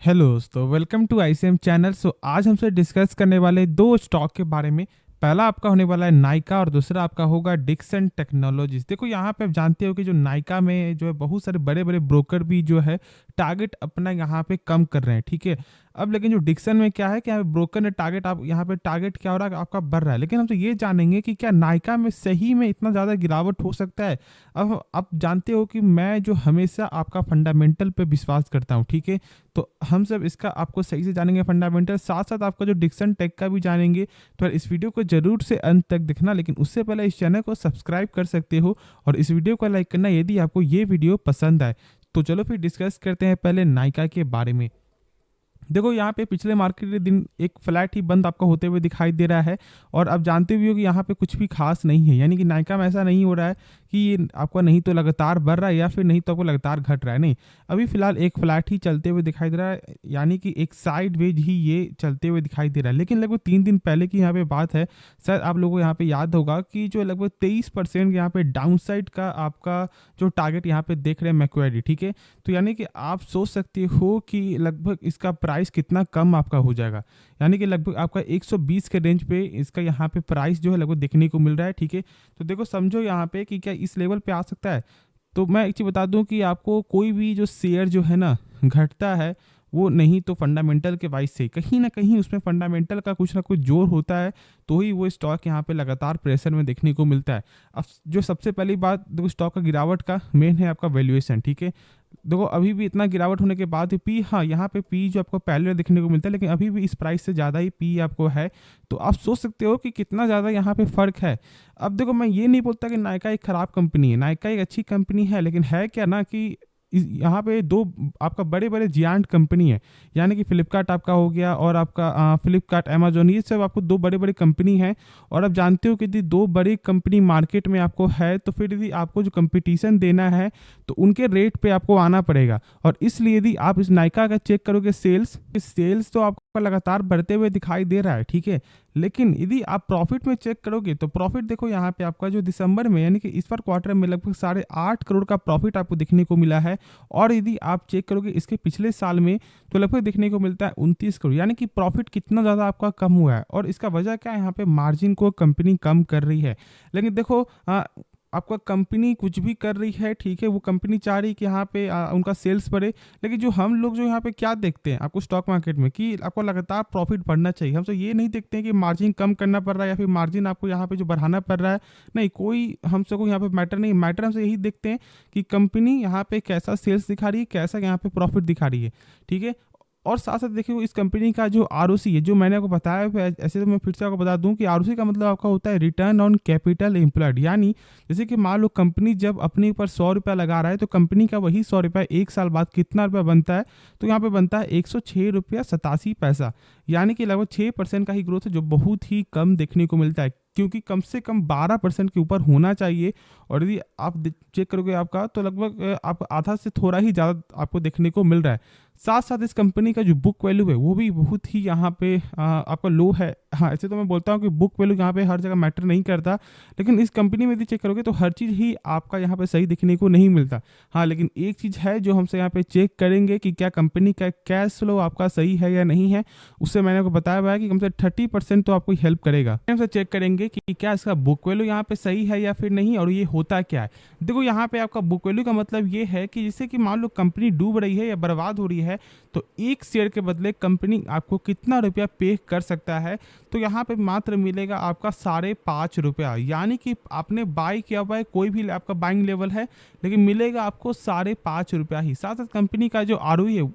Hello दोस्तों, welcome to ICM channel. आज हमसे डिस्कस करने वाले दो स्टॉक के बारे में। पहला आपका होने वाला है नाइका और दूसरा आपका होगा डिक्सन टेक्नोलॉजीज। देखो यहाँ पे आप जानते हो कि जो नाइका में जो है बहुत सारे बड़े बड़े ब्रोकर भी जो है टारगेट अपना यहाँ पे कम कर रहे हैं, ठीक है। अब लेकिन जो डिक्सन में क्या है कि यहाँ पे ब्रोकर ने टारगेट, आप यहाँ पे टारगेट क्या हो रहा है आपका बढ़ रहा है, लेकिन हम तो ये जानेंगे कि क्या नाइका में सही में इतना ज़्यादा गिरावट हो सकता है। अब आप जानते हो कि मैं जो हमेशा आपका फंडामेंटल पे विश्वास करता हूँ, ठीक है। तो हम सब इसका आपको सही से जानेंगे फंडामेंटल, साथ साथ आपका जो डिक्सन टेक का भी जानेंगे। तो इस वीडियो को जरूर से अंत तक दिखना, लेकिन उससे पहले इस चैनल को सब्सक्राइब कर सकते हो और इस वीडियो को लाइक करना यदि आपको ये वीडियो पसंद आए। तो चलो फिर डिस्कस करते हैं पहले नाइका के बारे में। देखो यहाँ पे पिछले मार्केट के दिन एक फ्लैट ही बंद आपको होते हुए दिखाई दे रहा है और अब जानते भी हो कि यहाँ पे कुछ भी खास नहीं है, यानी कि नाइका में ऐसा नहीं हो रहा है कि ये आपका नहीं तो लगातार बढ़ रहा है या फिर नहीं तो आपको लगातार घट रहा है। नहीं, अभी फिलहाल एक फ्लैट ही चलते हुए दिखाई दे रहा है, यानी कि एक साइड वेज ही ये चलते हुए दिखाई दे रहा है। लेकिन लगभग 3 दिन पहले की यहाँ पे बात है, शायद आप लोगों को यहाँ पे याद होगा कि जो लगभग 23% यहाँ पे डाउन साइड का आपका जो टारगेट यहाँ पे देख रहे हैं मैक्वेरी, ठीक है। तो यानी कि आप सोच सकते हो कि लगभग इसका प्राइस कितना कम आपका हो जाएगा, यानी कि लगभग आपका 120 के रेंज पे इसका यहाँ पे प्राइस जो है लगभग देखने को मिल रहा है, ठीक है। तो देखो समझो यहाँ पे कि क्या इस लेवल पे आ सकता है। तो मैं एक चीज़ बता दूं कि आपको कोई भी जो शेयर जो है ना घटता है, वो नहीं तो फंडामेंटल के वाइज से कहीं ना कहीं उसमें फंडामेंटल का कुछ ना कुछ जोर होता है, तो ही वो स्टॉक यहाँ पे लगातार प्रेशर में देखने को मिलता है। अब जो सबसे पहली बात देखो स्टॉक का गिरावट का मेन है आपका वैल्यूएशन, ठीक है। देखो अभी भी इतना गिरावट होने के बाद भी पी, हाँ यहाँ पे पी जो आपको पहले देखने को मिलता है, लेकिन अभी भी इस प्राइस से ज़्यादा ही पी आपको है। तो आप सोच सकते हो कि कितना ज़्यादा यहाँ पे फ़र्क है। अब देखो मैं ये नहीं बोलता कि नाइका एक ख़राब कंपनी है, नाइका एक अच्छी कंपनी है, लेकिन है क्या ना कि यहाँ पे दो आपका बड़े बड़े जियांट कंपनी है, यानी कि फ्लिपकार्ट आपका हो गया और आपका फ्लिपकार्ट अमेजोन, ये सब आपको दो बड़े बड़े कंपनी हैं। और आप जानते हो कि यदि दो बड़ी कंपनी मार्केट में आपको है तो फिर यदि आपको जो कंपटीशन देना है तो उनके रेट पे आपको आना पड़ेगा। और इसलिए यदि आप इस नाइका का चेक करोगे सेल्स तो आपको लगातार बढ़ते हुए दिखाई दे रहा है, ठीक है। लेकिन यदि आप प्रॉफिट में चेक करोगे तो प्रॉफिट देखो यहाँ पे आपका जो दिसंबर में यानी कि इस बार क्वार्टर में लगभग 8.5 करोड़ का प्रॉफिट आपको देखने को मिला है। और यदि आप चेक करोगे इसके पिछले साल में तो लगभग देखने को मिलता है 29 करोड़, यानी कि प्रॉफिट कितना ज़्यादा आपका कम हुआ है। और इसका वजह क्या है, यहाँ पे मार्जिन को कंपनी कम कर रही है। लेकिन देखो आपका कंपनी कुछ भी कर रही है, ठीक है, वो कंपनी चाह रही है कि यहाँ पे उनका सेल्स बढ़े। लेकिन जो हम लोग जो यहाँ पे क्या देखते हैं आपको स्टॉक मार्केट में कि आपको लगातार प्रॉफिट बढ़ना चाहिए, हम तो ये नहीं देखते हैं कि मार्जिन कम करना पड़ रहा है या फिर मार्जिन आपको यहाँ पे जो बढ़ाना पड़ रहा है। नहीं, कोई हमसे को यहाँ पे मैटर नहीं, मैटर हमसे यही देखते हैं कि कंपनी यहाँ पे कैसा सेल्स दिखा रही है, कैसा यहाँ पे प्रॉफिट दिखा रही है, ठीक है। और साथ साथ देखिए इस कंपनी का जो आरओसी है जो मैंने आपको बताया है, ऐसे तो मैं फिर से आपको बता दूं कि आरओसी का मतलब आपका होता है रिटर्न ऑन कैपिटल एम्प्लॉयड। यानी जैसे कि मान लो कंपनी जब अपने ऊपर 100 रुपया लगा रहा है तो कंपनी का वही 100 रुपया एक साल बाद कितना रुपया बनता है, तो यहाँ पे बनता है 106 रुपया 87 पैसा, यानी कि लगभग 6% का ही ग्रोथ है, जो बहुत ही कम देखने को मिलता है, क्योंकि कम से कम 12% के ऊपर होना चाहिए। और यदि आप चेक करोगे आपका तो लगभग आप आधा से थोड़ा ही ज़्यादा आपको देखने को मिल रहा है। साथ साथ इस कंपनी का जो बुक वैल्यू है वो भी बहुत ही यहाँ पे आपका लो है। हाँ, ऐसे तो मैं बोलता हूँ कि बुक वैल्यू यहाँ पे हर जगह मैटर नहीं करता, लेकिन इस कंपनी में यदि चेक करोगे तो हर चीज़ ही आपका यहाँ पे सही देखने को नहीं मिलता। हाँ, लेकिन एक चीज़ है जो हमसे यहाँ पे चेक करेंगे कि क्या कंपनी का कैश फ्लो आपका सही है या नहीं है। उससे मैंने आपको बताया हुआ है कि कम से 30% तो आपको हेल्प करेगा। हमसे चेक करेंगे कि क्या इसका बुक वैल्यू यहाँ पे सही है या फिर नहीं, और ये होता क्या है। देखो यहाँ पे आपका बुक वैल्यू का मतलब ये है कि जैसे कि मान लो कंपनी डूब रही है या बर्बाद हो रही है तो एक शेयर के बदले कंपनी आपको कितना रुपया पे कर सकता है। तो यहाँ पे मात्र मिलेगा आपका 5.5 रुपया, यानी कि आपने बाई किया हुआ है, कोई भी आपका बाइंग लेवल है, लेकिन मिलेगा आपको 5.5 रुपया ही। साथ साथ कंपनी का जो आरओई है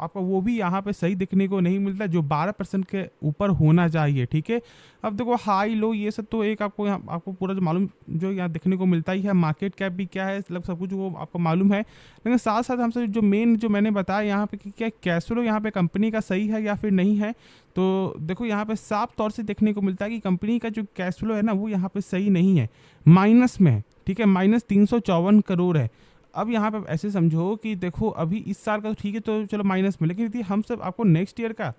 आपका वो भी यहाँ पे सही दिखने को नहीं मिलता, जो 12% के ऊपर होना चाहिए, ठीक है। अब देखो हाई लो ये सब तो एक आपको यहाँ आपको पूरा जो मालूम जो यहाँ देखने को मिलता ही है, मार्केट कैप भी क्या है मतलब सब कुछ वो आपको मालूम है। लेकिन साथ साथ हमसे जो मेन जो मैंने बताया यहाँ पे कि क्या कैश फ्लो यहाँ पे कंपनी का सही है या फिर नहीं है, तो देखो यहाँ पे साफ तौर से देखने को मिलता है कि कंपनी का जो कैश फ्लो है ना वो यहाँ पे सही नहीं है, माइनस में है, ठीक है, -354 करोड़ है। अब यहाँ पे ऐसे समझो कि देखो अभी इस साल का तो ठीक है, तो चलो माइनस में, लेकिन यदि हम सब आपको नेक्स्ट ईयर का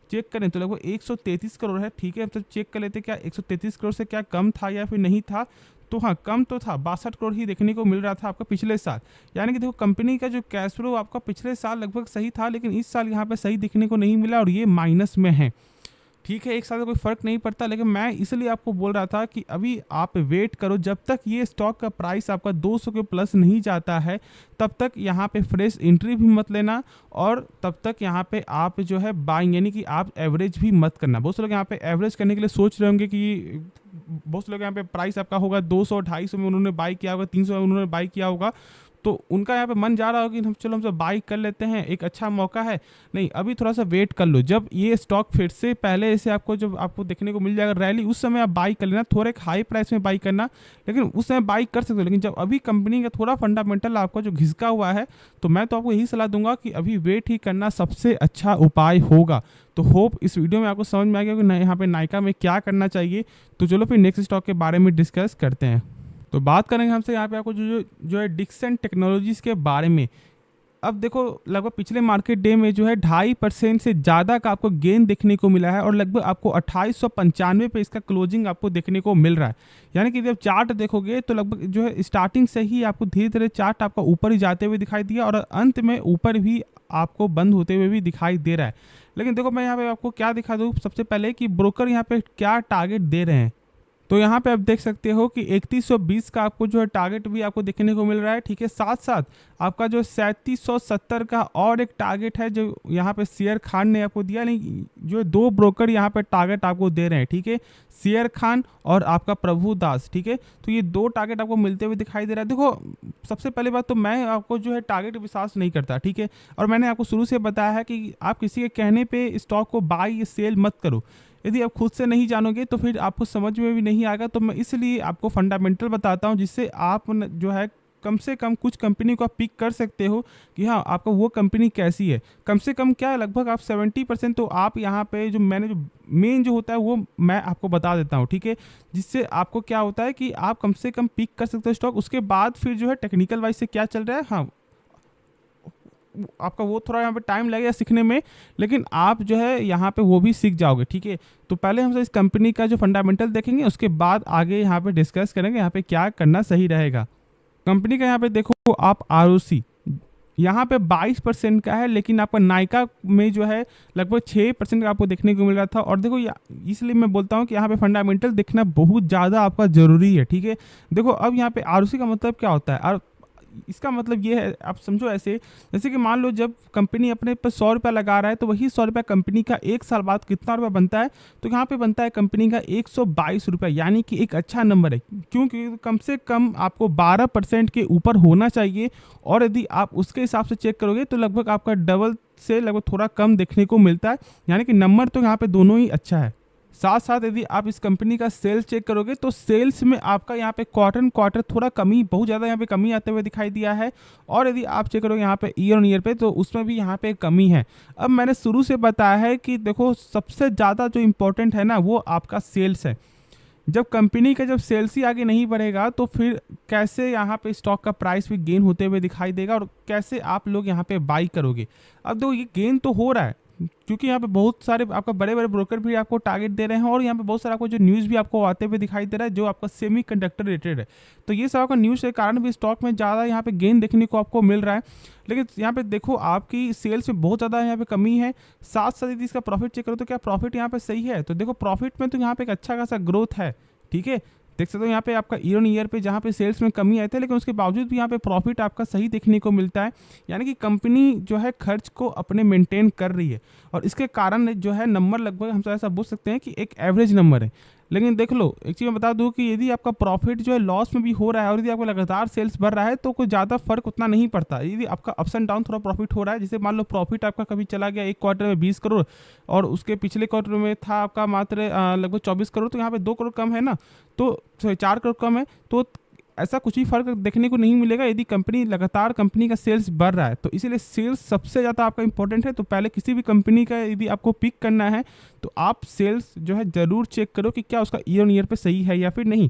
चेक करें तो लगभग 133 करोड़ है, ठीक है। हम सब चेक कर लेते क्या 133 करोड़ से क्या कम था या फिर नहीं था। तो हाँ, कम तो था, 62 करोड़ ही देखने को मिल रहा था आपका पिछले साल। यानी कि देखो कंपनी का जो कैश फ्लो आपका पिछले साल लगभग सही था, लेकिन इस साल यहाँ पे सही दिखने को नहीं मिला और ये माइनस में है। ठीक है, एक साल का कोई फर्क नहीं पड़ता, लेकिन मैं इसलिए आपको बोल रहा था कि अभी आप वेट करो, जब तक ये स्टॉक का प्राइस आपका 200 के प्लस नहीं जाता है तब तक यहाँ पे फ्रेश एंट्री भी मत लेना, और तब तक यहाँ पे आप जो है बाइंग यानी कि आप एवरेज भी मत करना। बहुत से लोग यहाँ पे एवरेज करने के लिए सोच रहे होंगे कि बहुत से लोग यहाँ पे प्राइस आपका होगा 200 250 में उन्होंने बाई किया होगा, 300 में उन्होंने बाई किया होगा, तो उनका यहाँ पे मन जा रहा होगा कि हम चलो हमसे बाई कर लेते हैं, एक अच्छा मौका है। नहीं, अभी थोड़ा सा वेट कर लो, जब ये स्टॉक फिर से पहले से आपको जब आपको देखने को मिल जाएगा रैली, उस समय आप बाई कर लेना, थोड़े एक हाई प्राइस में बाई करना, लेकिन उस समय बाई कर सकते हो। लेकिन जब अभी कंपनी का थोड़ा फंडामेंटल आपको जो घिसका हुआ है, तो मैं तो आपको यही सलाह दूंगा कि अभी वेट ही करना सबसे अच्छा उपाय होगा। तो होप इस वीडियो में आपको समझ में आ गया कि यहाँ पे नाइका में क्या करना चाहिए। तो चलो फिर नेक्स्ट स्टॉक के बारे में डिस्कस करते हैं। तो बात करेंगे हमसे यहाँ पे आपको जो है डिक्सन टेक्नोलॉजीज के बारे में। अब देखो लगभग पिछले मार्केट डे में जो है 2.5% से ज़्यादा का आपको गेन देखने को मिला है, और लगभग आपको 2895 पे इसका क्लोजिंग आपको देखने को मिल रहा है। यानी कि जब चार्ट देखोगे तो लगभग जो है स्टार्टिंग से ही आपको धीरे धीरे चार्ट आपका ऊपर ही जाते हुए दिखाई दिया, और अंत में ऊपर भी आपको बंद होते हुए भी दिखाई दे रहा है। लेकिन देखो मैं यहाँ पे आपको क्या दिखा दूँ, सबसे पहले कि ब्रोकर यहाँ पे क्या टारगेट दे रहे हैं। तो यहाँ पे आप देख सकते हो कि 3120 का आपको जो है टारगेट भी आपको देखने को मिल रहा है। ठीक है, साथ साथ आपका जो 3770 का और एक टारगेट है जो यहाँ पे शेयर खान ने आपको दिया। नहीं, जो दो ब्रोकर यहाँ पे टारगेट आपको दे रहे हैं। ठीक है, शेयर खान और आपका प्रभु दास। ठीक है, तो ये दो टारगेट आपको मिलते हुए दिखाई दे रहा है। देखो सबसे पहली बात तो मैं आपको जो है टारगेट विश्वास नहीं करता। ठीक है, और मैंने आपको शुरू से बताया है कि आप किसी के कहने पर स्टॉक को बाई या सेल मत करो। यदि आप खुद से नहीं जानोगे तो फिर आपको समझ में भी नहीं आएगा। तो मैं इसलिए आपको फंडामेंटल बताता हूँ, जिससे आप जो है कम से कम कुछ कंपनी को आप पिक कर सकते हो कि हाँ आपको वो कंपनी कैसी है। कम से कम क्या है, लगभग आप 70% तो आप यहाँ पे जो मैंने जो मेन जो होता है वो मैं आपको बता देता हूँ। ठीक है, जिससे आपको क्या होता है कि आप कम से कम पिक कर सकते हो स्टॉक। उसके बाद फिर जो है टेक्निकल वाइज से क्या चल रहा है, हाँ आपका वो थोड़ा यहाँ पे टाइम लगेगा सीखने में, लेकिन आप जो है यहाँ पे वो भी सीख जाओगे। ठीक है, तो पहले हम इस कंपनी का जो फंडामेंटल देखेंगे, उसके बाद आगे यहाँ पे डिस्कस करेंगे यहाँ पे क्या करना सही रहेगा। कंपनी का यहाँ पे देखो आप ROC यहाँ पे 22% का है, लेकिन आपका नाइका में जो है लगभग 6% का आपको देखने को मिल रहा था। और देखो इसलिए मैं बोलता हूँ कि यहाँ पे फंडामेंटल देखना बहुत ज़्यादा आपका ज़रूरी है। ठीक है, देखो अब यहाँ पे ROC का मतलब क्या होता है, इसका मतलब ये है, आप समझो ऐसे जैसे कि मान लो जब कंपनी अपने पर 100 रुपया लगा रहा है, तो वही 100 रुपया कंपनी का एक साल बाद कितना रुपया बनता है, तो यहाँ पे बनता है कंपनी का 122 रुपया। यानी कि एक अच्छा नंबर है, क्योंकि कम से कम आपको 12% के ऊपर होना चाहिए। और यदि आप उसके हिसाब से चेक करोगे तो लगभग आपका डबल से लगभग थोड़ा कम देखने को मिलता है। यानी कि नंबर तो यहाँ पे दोनों ही अच्छा है। साथ साथ यदि आप इस कंपनी का सेल्स चेक करोगे तो सेल्स में आपका यहाँ पे क्वार्टर थोड़ा कमी, बहुत ज़्यादा यहाँ पे कमी आते हुए दिखाई दिया है। और यदि आप चेक करोगे यहाँ पे ईयर ऑन ईयर पे, तो उसमें भी यहाँ पे कमी है। अब मैंने शुरू से बताया है कि देखो सबसे ज़्यादा जो इम्पोर्टेंट है ना, वो आपका सेल्स है। जब कंपनी का जब सेल्स ही आगे नहीं बढ़ेगा तो फिर कैसे यहाँ पे स्टॉक का प्राइस भी गेन होते हुए दिखाई देगा, और कैसे आप लोग यहाँ पे बाई करोगे। अब देखो ये गेन तो हो रहा है, क्योंकि यहाँ पे बहुत सारे आपका बड़े बड़े ब्रोकर भी आपको टारगेट दे रहे हैं, और यहाँ पे बहुत सारा आपको जो न्यूज़ भी आपको आते हुए दिखाई दे रहा है जो आपका सेमी कंडक्टर रिलेटेड है। तो ये सब आपका न्यूज़ के कारण भी स्टॉक में ज़्यादा यहाँ पे गेन देखने को आपको मिल रहा है। लेकिन यहाँ पे देखो आपकी सेल्स में बहुत ज़्यादा यहाँ पे कमी है। साथ साथ यदि इसका प्रॉफिट चेक करो तो क्या प्रॉफिट यहाँ पे सही है, तो देखो प्रॉफिट में तो यहाँ पे एक अच्छा खासा ग्रोथ है। ठीक है, देख सकते हो यहाँ पे आपका ईयर ऑन ईयर पे जहाँ पे सेल्स में कमी आई थी, लेकिन उसके बावजूद भी यहाँ पे प्रॉफिट आपका सही देखने को मिलता है। यानी कि कंपनी जो है खर्च को अपने मेंटेन कर रही है, और इसके कारण जो है नंबर लगभग हम ऐसा बोल सकते हैं कि एक एवरेज नंबर है। लेकिन देख लो एक चीज़ मैं बता दूं कि यदि आपका प्रॉफिट जो है लॉस में भी हो रहा है, और यदि आपका लगातार सेल्स बढ़ रहा है, तो कोई ज़्यादा फर्क उतना नहीं पड़ता। यदि आपका अप्स एंड डाउन थोड़ा प्रॉफिट हो रहा है, जैसे मान लो प्रॉफिट आपका कभी चला गया एक क्वार्टर में 20 करोड़, और उसके पिछले क्वार्टर में था आपका मात्र लगभग 24 करोड़, तो यहाँ पे 2 करोड़ कम है ना, तो 4 करोड़ कम है, तो ऐसा कुछ भी फर्क देखने को नहीं मिलेगा यदि कंपनी लगातार कंपनी का सेल्स बढ़ रहा है। तो इसीलिए सेल्स सबसे ज़्यादा आपका इंपॉर्टेंट है। तो पहले किसी भी कंपनी का यदि आपको पिक करना है तो आप सेल्स जो है ज़रूर चेक करो कि क्या उसका ईयर ऑन ईयर पे सही है या फिर नहीं।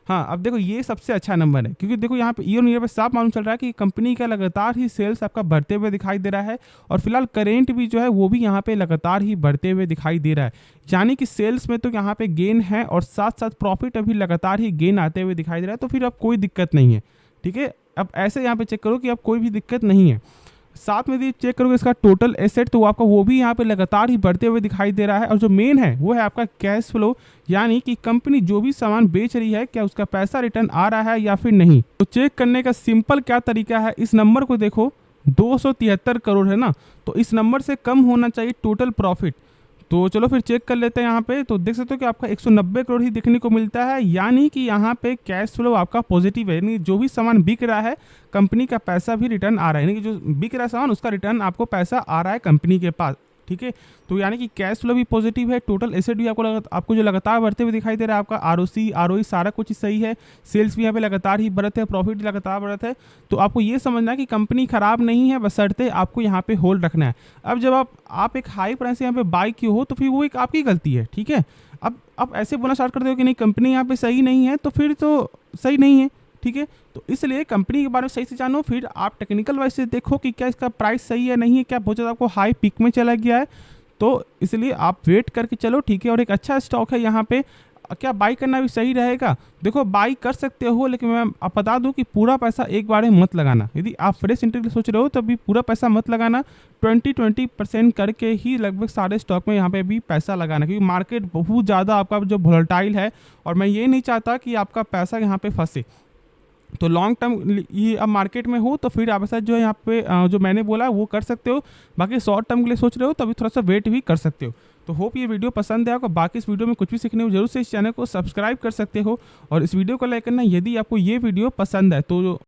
हाँ, अब देखो ये सबसे अच्छा नंबर है, क्योंकि देखो यहाँ पे ईयर ऑन ईयर पे साफ मालूम चल रहा है कि कंपनी का लगातार ही सेल्स आपका बढ़ते हुए दिखाई दे रहा है, और फिलहाल करेंट भी जो है वो भी यहाँ पे लगातार ही बढ़ते हुए दिखाई दे रहा है। यानी कि सेल्स में तो यहाँ पे गेन है, और साथ साथ प्रॉफिट अभी लगातार ही गेन आते हुए दिखाई दे रहा है, तो फिर अब कोई दिक्कत नहीं है। ठीक है, अब ऐसे यहाँ पे चेक करो कि अब कोई भी दिक्कत नहीं है। साथ में यदि चेक करोगे इसका टोटल एसेट, तो आपका वो भी यहाँ पे लगातार ही बढ़ते हुए दिखाई दे रहा है, और जो मेन है वो है आपका कैश फ्लो, यानी कि कंपनी जो भी सामान बेच रही है क्या उसका पैसा रिटर्न आ रहा है या फिर नहीं। तो चेक करने का सिंपल क्या तरीका है, इस नंबर को देखो, 273 करोड़ है ना, तो इस नंबर से कम होना चाहिए टोटल प्रॉफिट। तो चलो फिर चेक कर लेते हैं यहाँ पे, तो देख सकते हो कि आपका 190 करोड़ ही देखने को मिलता है, यानी कि यहाँ पे कैश फ्लो आपका पॉजिटिव है, यानी जो भी सामान बिक रहा है कंपनी का पैसा भी रिटर्न आ रहा है, यानी कि जो बिक रहा है सामान उसका रिटर्न आपको पैसा आ रहा है कंपनी के पास। ठीक है, तो यानी कि कैश फ्लो भी पॉजिटिव है, टोटल एसेट भी आपको जो लगातार बढ़ते हुए दिखाई दे रहा है, आपका आरओसी आरओई सारा कुछ सही है, सेल्स भी यहाँ पे लगातार ही बढ़ते हैं, प्रॉफिट भी लगातार बढ़ते हैं। तो आपको ये समझना है कि कंपनी खराब नहीं है, बशर्ते आपको यहाँ पे होल्ड रखना है। अब जब आप एक हाई प्राइस यहाँ पे बाई की हो, तो फिर वो एक आपकी गलती है। ठीक है, अब ऐसे बोलना स्टार्ट कर दो कि नहीं कंपनी यहाँ पे सही नहीं है, तो फिर तो सही नहीं है। ठीक है, तो इसलिए कंपनी के बारे में सही से जानो, फिर आप टेक्निकल वाइज से देखो कि क्या इसका प्राइस सही है नहीं है, क्या बहुत ज़्यादा आपको हाई पीक में चला गया है, तो इसलिए आप वेट करके चलो। ठीक है, और एक अच्छा स्टॉक है यहाँ पे, क्या बाई करना भी सही रहेगा? देखो बाई कर सकते हो, लेकिन मैं आप बता दूं कि पूरा पैसा एक बार में मत लगाना। यदि आप फ्रेश एंट्री के लिए सोच रहे हो तो अभी पूरा पैसा मत लगाना, 20% करके ही लगभग सारे स्टॉक में यहाँ पे भी पैसा लगाना, क्योंकि मार्केट बहुत ज़्यादा आपका जो वोलेटाइल है, और मैं ये नहीं चाहता कि आपका पैसा यहाँ पे फंसे। तो लॉन्ग टर्म ये अब मार्केट में हो तो फिर आप ऐसा जो है यहाँ पे जो मैंने बोला वो कर सकते हो। बाकी शॉर्ट टर्म के लिए सोच रहे हो तो अभी थोड़ा सा वेट भी कर सकते हो। तो होप ये वीडियो पसंद है आपको। बाकी इस वीडियो में कुछ भी सीखने हो जरूर से इस चैनल को सब्सक्राइब कर सकते हो, और इस वीडियो को लाइक करना यदि आपको ये वीडियो पसंद है तो।